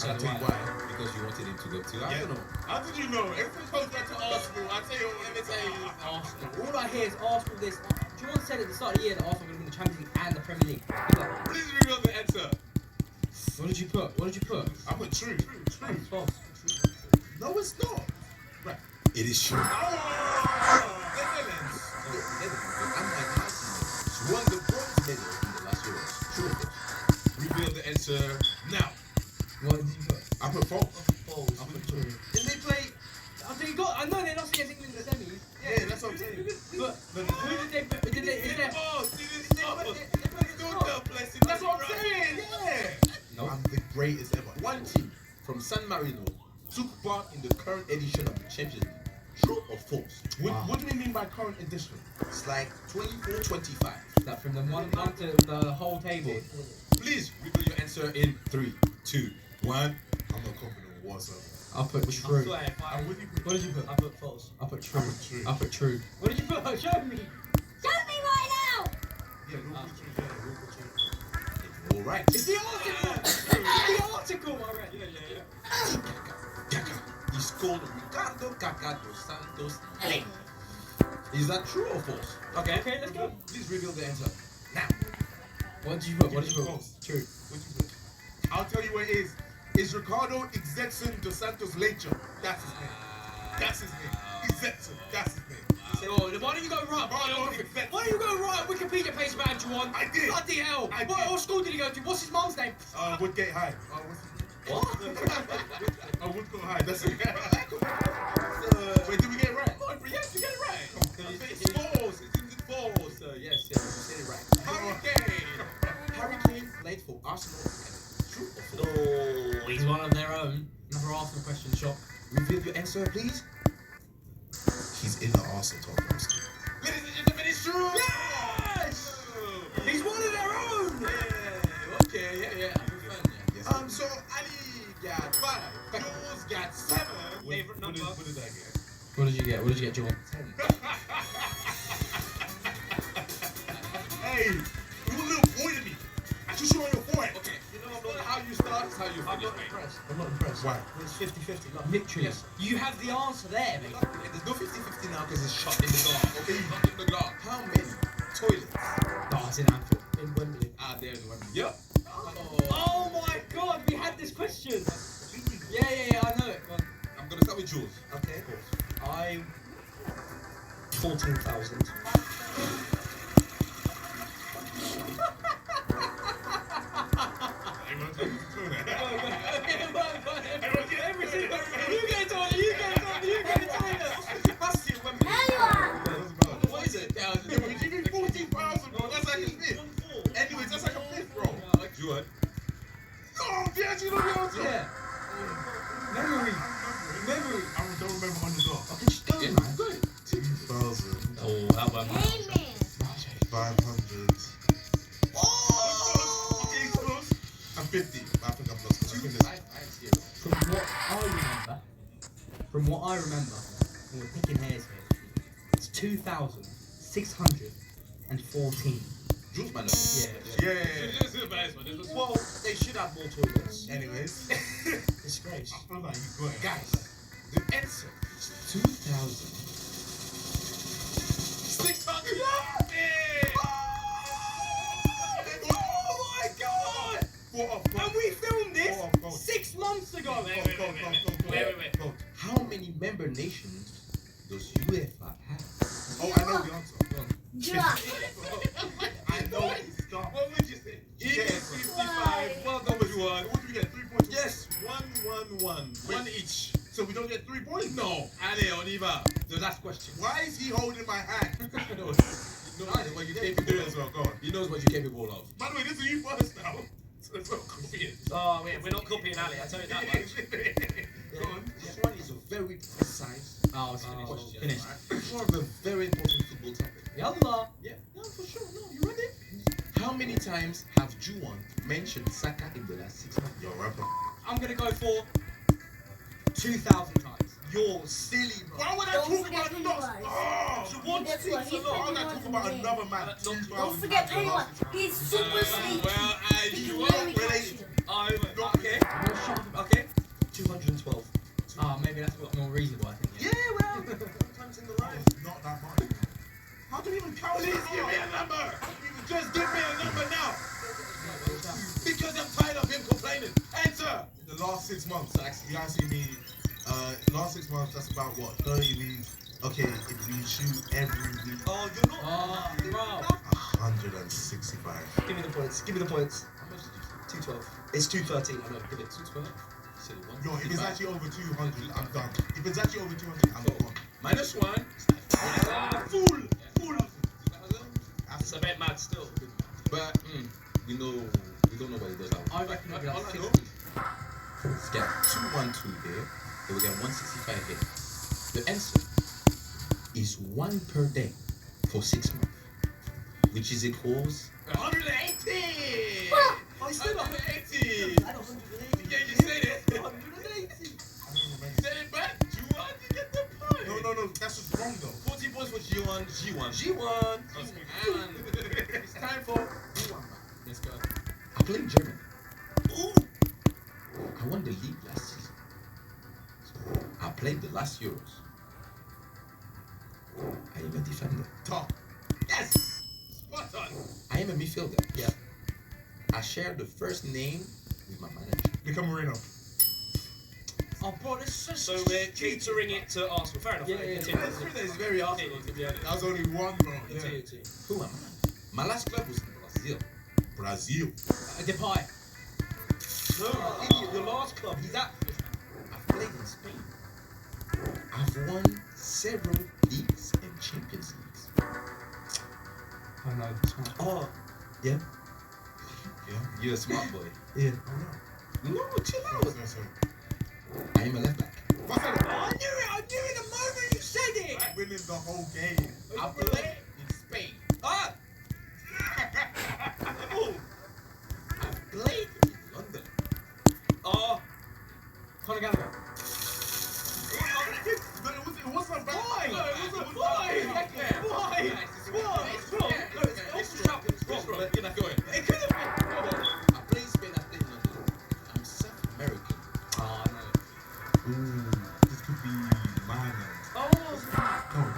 I'll tell you why. Because you wanted him to go to. I don't know. How did you know? Everything comes back to Arsenal. I tell you what, let me tell you. Arsenal. All I hear is Arsenal this. John said at the start of the year that Arsenal were going to win the Champions League and the Premier League. Please reveal the answer. What did you put? What did you put? I put true. It's false. No, it's not. Right. It is true. Netherlands. Unlike Arsenal, won the bronze medal in the last Euros. True or false? Reveal the answer now. What did you put? I put false. False. I put true. Did they play? I think I know they lost against England in the semis. Yeah, that's what I'm saying. But who did they? Did they? Is there? That's what I'm saying. Yeah. No. I'm the greatest ever. One team from San Marino took part in the current edition of the Champions League. True or false? What do we mean by current edition? It's like 24-25. That from the one to the whole table. Please reveal your answer in 3, 2, 1. I'm not confident in whatsoever. I put true. What did you put? I put false. I put true. I put true. What did you put? Show me. Show me right now! Yeah, we'll put true. All right. It's the article. It's the article. I read. Yeah. Kaka. He's called Ricardo Kaka dos Santos. Is that true or false? Okay, let's go. Please reveal the answer now. What did you put? False. True. What you put? I'll tell you what it is. It's Ricardo Exetson dos Santos Leite. That's his name. That's his name. Exetson. That's his name. Oh, why don't you go right? Why don't you go right? Wikipedia page about Juwan. I did. Bloody hell. I did. What school did he go to? What's his mum's name? Woodgate High. What? Woodgate High. That's it. Wait, did we get it right? Yes, you get it right. It's false. It's false. Yes, you said it right. Harry Kane played for Arsenal. True or false? Oh, he's one of their own. Another Arsenal question shot. Reveal your answer, please. He's in the Arsenal top list. Ladies and gentlemen, it's true. Yes! He's one of their own. Yeah. Okay. Yeah. Yes. So Ali got 5. Jules got 7. Favorite number. What did I get? What did you get? What did you get, John? 10. Hey, you a little boy to me. I just showing your forehead. Okay. You know how you start is how you I'm finish. not impressed. I'm not impressed. Why? It's 50-50. Literally. Yes. You have the answer there, mate. There's no 50-50 now because it's shot in the glass. Okay, not in the glass. How many toilets? No, it's in Anfield. In Wembley. There's one. Yep. Oh my god, we had this question. Yeah, I know it. Go on. I'm gonna start with Jules. Okay. I 14,000. You get a toilet. Capacity of Wembley. There you are! What is it? Yeah, but you give me 14,000, bro. That's like a fifth. Anyways, that's like a fifth, bro. Jules. No, yeah, you know the answer. Yeah. Memory. I don't remember on the dot. I can just go, Yeah, man. good. 2,000. Oh, that one. Amen! 500. Oh! Okay, close. I'm 50. I think I'm lost. I think this. From what I remember, and we're picking hairs here, it's 2,614. Jules, man. Yeah. Well, they should have more toilets. Anyways, Disgrace. I feel like you got it. Guys, the answer is 2,600. Oh my god! And we filmed this 6 months ago. Wait. How many member nations does UEFA have? Oh, I know the answer. Drop! I know it. Stop. What would you say? Yes. 55. Well done, Jules. What do we get? 3 points? Yes. 1. One each. So we don't get 3 points? No. Allez, on y va. The last question. Why is he holding my hand? He knows what you're capable Do it of. as well. Go on. He knows what you're capable of. By the way, this is you first now. So it's not confused. Oh, we're not copying Ali, I tell you that much. Go on. This one is a very precise Oh, it's question. finished. It's one of a very important football topic. Yallah. Yeah, for sure. No, you ready? How many times have Juwan mentioned Saka in the last 6 months? Yo, rapper. I'm gonna go for 2,000 times. You're silly, bro. Why would I Don't talk forget about who dots? he was. Oh, Guess what? He's why would I talk about pretty another man? Don't forget who he was. He's super sneaky. Well, He you can are really catch related. you. Okay. Okay. 212. Maybe that's what more reasonable, I think. Yeah, well, sometimes in the life, not that much. How can you even count? Please give me a number. Just give me a number now. Because I'm tired of him complaining. Answer. The last 6 months, actually, last 6 months, that's about what, 30 weeks. Okay, if we shoot every week, Oh, you're not. Bro. 165. Give me the points. Give me the points. How much did you say? 212. It's 213. I know. Give it. 212? You said it Yo, if it's 165. actually over 200, I'm done. If it's actually over 200, I'm gone. Minus 1. Fool! It's a bit mad still. But we don't know what he does now. I reckon it'll be like 60. Let's get 212 here. Then we get 165 here. The answer is 1 per day for 6 months, which is equals 180. I still not 180. I don't 180. Yeah, you said it. 180. Say it back. G1, you get the point. No, that's just wrong though. 40 points for G1. G1. And it's time for G1. Let's go. I played Germany. Ooh. I won the league last season. So I played the last Euros. I am a defender. Top. Yes! Spot on. I am a midfielder. Yeah. I share the first name with my manager. Become Marino. Oh, bro, this is such. So we're catering it to Arsenal. Fair enough. Yeah, mate. yeah, Continue. It's very Arsenal. That was only one, bro. Yeah. Continue. Who am I? My last club was in Brazil. Brazil. Depay. No, idiot. Your last club. He's at. I've played in Spain. I've won several leagues and Champions Leagues. I know this one. Oh, yeah. Yeah, you're a smart boy. Yeah. No, chill Oh, out. no. So. I am a left back. What's that? I knew it the moment you said it! Winning the whole game. I play in Spain. Ah! Oh. I've played in London. Oh. Conor Gallagher. It wasn't bad. Why? No, it wasn't Why? bad. Why? It's wrong. No, it's wrong. It's wrong. But you know, Go ahead. It could have been. I play in Spain, I play in London. I'm South American. Oh, no. Ooh, this could be mine. Oh, Come on.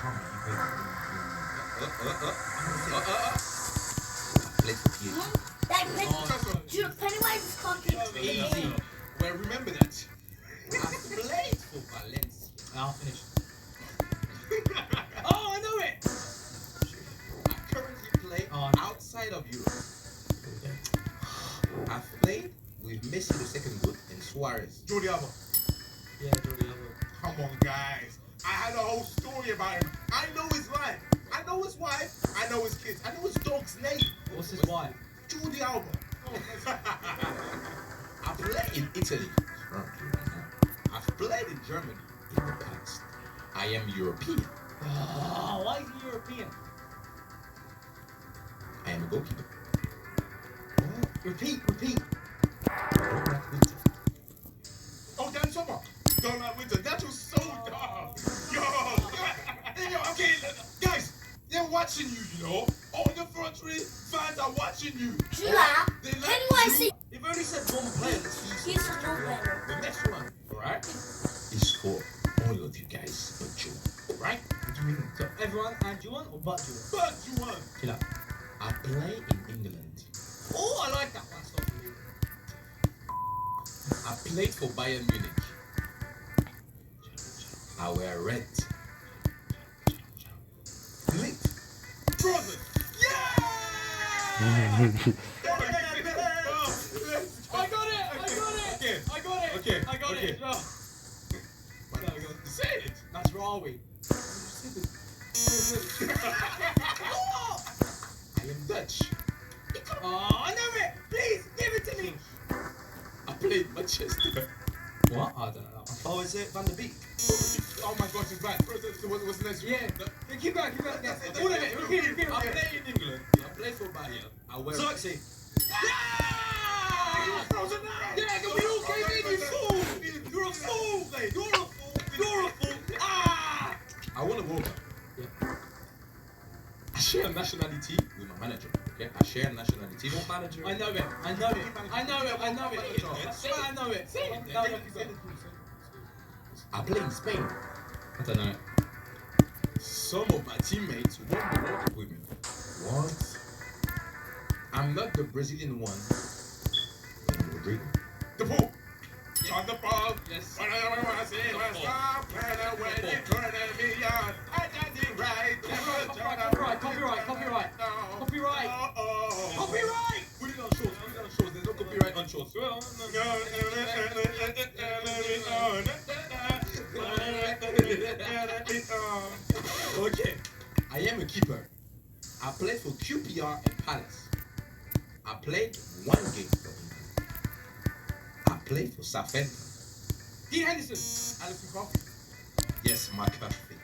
I play for PSG. That Oh, Dude, Pennywise is cocky. easy. Well, remember that. I played for Valencia. I'll finish. Oh, I know it! I currently play Oh, outside of Europe. I've played with Messi the second goat and Suarez. Jordi Alba. Yeah, Jordi Alba. Come on, guys. I had a whole story about him. I know his life. I know his wife. I know his kids. I know his dog's name. What's his wife? Jordi Alba. I played in Italy. I've played in Germany in the past. I am European. Oh, why is he European? I am a goalkeeper. Repeat. Don't like winter. Oh, Dan Sommer. Don't like winter. That was so dumb. Yo, okay, guys, they're watching you, you know. All the front three fans are watching you. Jula, They like Pennywise you. is you've only said one player this season. he's a no player. The next one, alright, is for all of you guys but Joe. Alright? What do you mean? So everyone and you want or but you want? But you won. Chill out. I play in England. Oh, I like that one. Stop for you. I played for Bayern Munich. I wear red. Lit. Brothers. Yeah! I got it! Okay. I got it! No. Say it. That's Rawi. I am Dutch. Oh, I know it! Please, give it to me! I played Manchester. What? I don't know that one. Oh, is it Van der Beek? Oh my gosh, he's back. What's the next one? Yeah. Keep going. That's it. All of it. Repeat. I play in England. I play for Bayern. I wear Zirkzee. Yeah, we all came in, you fool! You're a fool! You're a fool! Ah! I want to go over. Yeah. I share a nationality with my manager. Okay, I share a nationality. What manager? I know it. That's why I know it. Say it. No, no. I play in Spain. I don't know. Some of my teammates won the World Cup with me. What? I'm not the Brazilian one. But Rodrigo. The pool. On the ball. Yes. What I want to say was stop playing away. They turn a million. I got it right. Copyright. Copyright. Copyright. Put it on shorts. Put it on shorts. There's no copyright on shorts. Okay. I am a keeper. I played for QPR and Palace. I played one game for England. I played for Southampton. Dean Henderson. Alison Coffey. Yes, McCarthy.